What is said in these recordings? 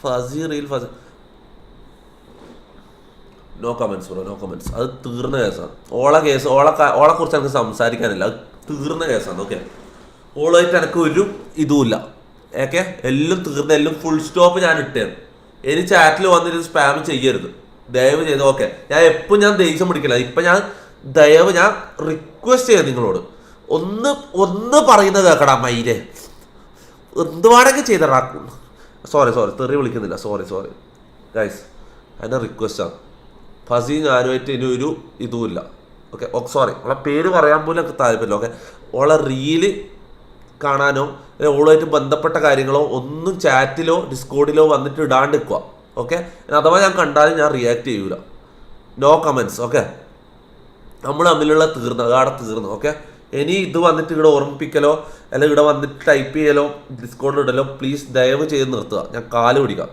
Fuzzy reel fuzzy no comments bro, no comments. അത് തീർന്ന കേസാണ്. ഓളെ കുറിച്ച് എനിക്ക് സംസാരിക്കാനില്ല. അത് തീർന്ന കേസാണ്. ഓക്കെ, ഓളായിട്ട് എനിക്ക് ഒരു ഇതുമില്ല. ഓക്കെ, എല്ലാം തീർന്ന, എല്ലാം ഫുൾ സ്റ്റോപ്പ് ഞാൻ ഇട്ടേന്ന്. ഇനി ചാറ്റിൽ വന്നിട്ട് സ്പാം ചെയ്യരുത് ദയവ് ചെയ്ത്. ഓക്കെ, ഞാൻ ദേഷ്യം പിടിക്കില്ല. ഇപ്പം ഞാൻ റിക്വസ്റ്റ് ചെയ്യാം നിങ്ങളോട്, ഒന്ന് പറയുന്നത് കേക്കടാ മയിലേ, എന്തുവാണെങ്കിൽ ചെയ്തടാ. സോറി തെറി വിളിക്കുന്നില്ല, സോറി ഗൈസ്, അതിൻ്റെ റിക്വസ്റ്റാണ്. ഫസി ഞാനുമായിട്ട് ഇനി ഒരു ഇതുമില്ല. ഓക്കെ, സോറി, ഓളെ പേര് പറയാൻ പോലും എനിക്ക് താല്പര്യമില്ല. ഓക്കെ, ഓളെ റീല് കാണാനോ ഓളുമായിട്ട് ബന്ധപ്പെട്ട കാര്യങ്ങളോ ഒന്നും ചാറ്റിലോ ഡിസ്കോഡിലോ വന്നിട്ട് ഇടാണ്ട് നിൽക്കുക. ഓക്കെ, അഥവാ ഞാൻ കണ്ടാലും ഞാൻ റിയാക്ട് ചെയ്യൂല. No comments. ഓക്കെ, നമ്മൾ തമ്മിലുള്ള തീർന്നു. ഓക്കെ, ഇനി ഇത് വന്നിട്ട് ഇവിടെ ഓർമ്മിപ്പിക്കലോ അല്ലെങ്കിൽ ഇവിടെ വന്നിട്ട് ടൈപ്പ് ചെയ്യലോ ഡിസ്കോഡിൽ ഇടലോ പ്ലീസ് ദയവ് ചെയ്ത് നിർത്തുക. ഞാൻ കാല് പിടിക്കാം.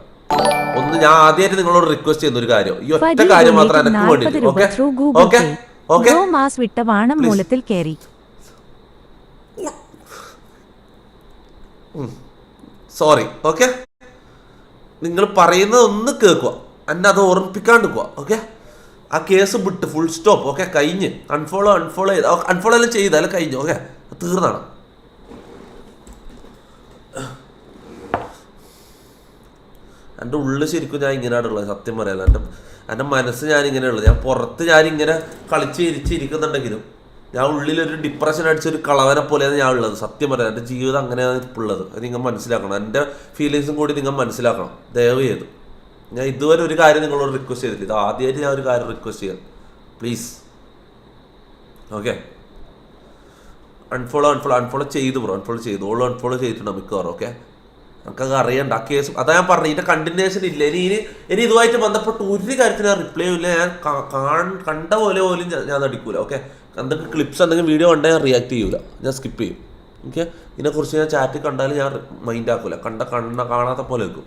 ഞാൻ ആദ്യമായിട്ട് നിങ്ങളോട് റിക്വസ്റ്റ് ചെയ്യുന്ന ഒരു കാര്യം, ഈ ഒറ്റ കാര്യം മാത്രം എനിക്ക് വേണ്ടിയിട്ട്. Okay, sorry. ഓക്കെ, നിങ്ങൾ പറയുന്നത് ഒന്ന് കേൾക്കുക, എന്നെ അത് ഓർമ്മിപ്പിക്കാണ്ട് പോവാ. ഓക്കെ, ആ കേസ് വിട്ട് ഫുൾ സ്റ്റോപ്പ്. ഓക്കെ, കഴിഞ്ഞ് അൺഫോളോ എല്ലാം ചെയ്താലും കഴിഞ്ഞു. ഓക്കെ, തീർന്നാണ്. എൻ്റെ ഉള്ളിൽ ശരിക്കും ഞാൻ ഇങ്ങനെയാണുള്ളത്, സത്യം പറയാലോ. എൻ്റെ മനസ്സ് ഞാനിങ്ങനെയുള്ളത്. ഞാൻ പുറത്ത് ഞാനിങ്ങനെ കളിച്ച് ഇരിക്കുന്നുണ്ടെങ്കിലും ഞാൻ ഉള്ളിലൊരു ഡിപ്രഷൻ അടിച്ചൊരു കളവനെ പോലെയാണ് ഞാൻ ഉള്ളത്. സത്യം പറയാം, എൻ്റെ ജീവിതം അങ്ങനെയാണ് ഇപ്പോൾ ഉള്ളത്. അത് നിങ്ങൾ മനസ്സിലാക്കണം. എൻ്റെ ഫീലിങ്സും കൂടി നിങ്ങൾ മനസ്സിലാക്കണം ദയവ് ചെയ്ത്. ഞാൻ ഇതുവരെ ഒരു കാര്യം നിങ്ങളോട് റിക്വസ്റ്റ് ചെയ്തില്ല. ഇത് ആദ്യമായിട്ട് ഞാൻ ഒരു കാര്യം റിക്വസ്റ്റ് ചെയ്യാം, പ്ലീസ്. ഓക്കെ, അൺഫോളോ ചെയ്തു ബ്രോ, അൺഫോളോ ചെയ്തിട്ടുണ്ടോ മിക്കവാറും. ഓക്കെ, നമുക്കത് അറിയണ്ട ആ കേസ്. അതാ ഞാൻ പറഞ്ഞു, ഇതിൻ്റെ കണ്ടിന്യൂഷൻ ഇല്ല. ഇനി ഇതുമായിട്ട് ബന്ധപ്പെട്ട് ഒരു കാര്യത്തിന് ഞാൻ റിപ്ലൈ ഇല്ല. ഞാൻ കണ്ട പോലെ പോലും ഞാൻ നടിക്കൂല. ഓക്കെ, എന്തെങ്കിലും ക്ലിപ്സ് എന്തെങ്കിലും വീഡിയോ കണ്ടാൽ ഞാൻ റിയാക്ട് ചെയ്യൂല, ഞാൻ സ്കിപ്പ് ചെയ്യും. ഓക്കെ, ഇതിനെക്കുറിച്ച് ഞാൻ ചാറ്റ് കണ്ടാലും ഞാൻ മൈൻഡ് ആക്കൂല. കാണാത്ത പോലെ വെക്കും.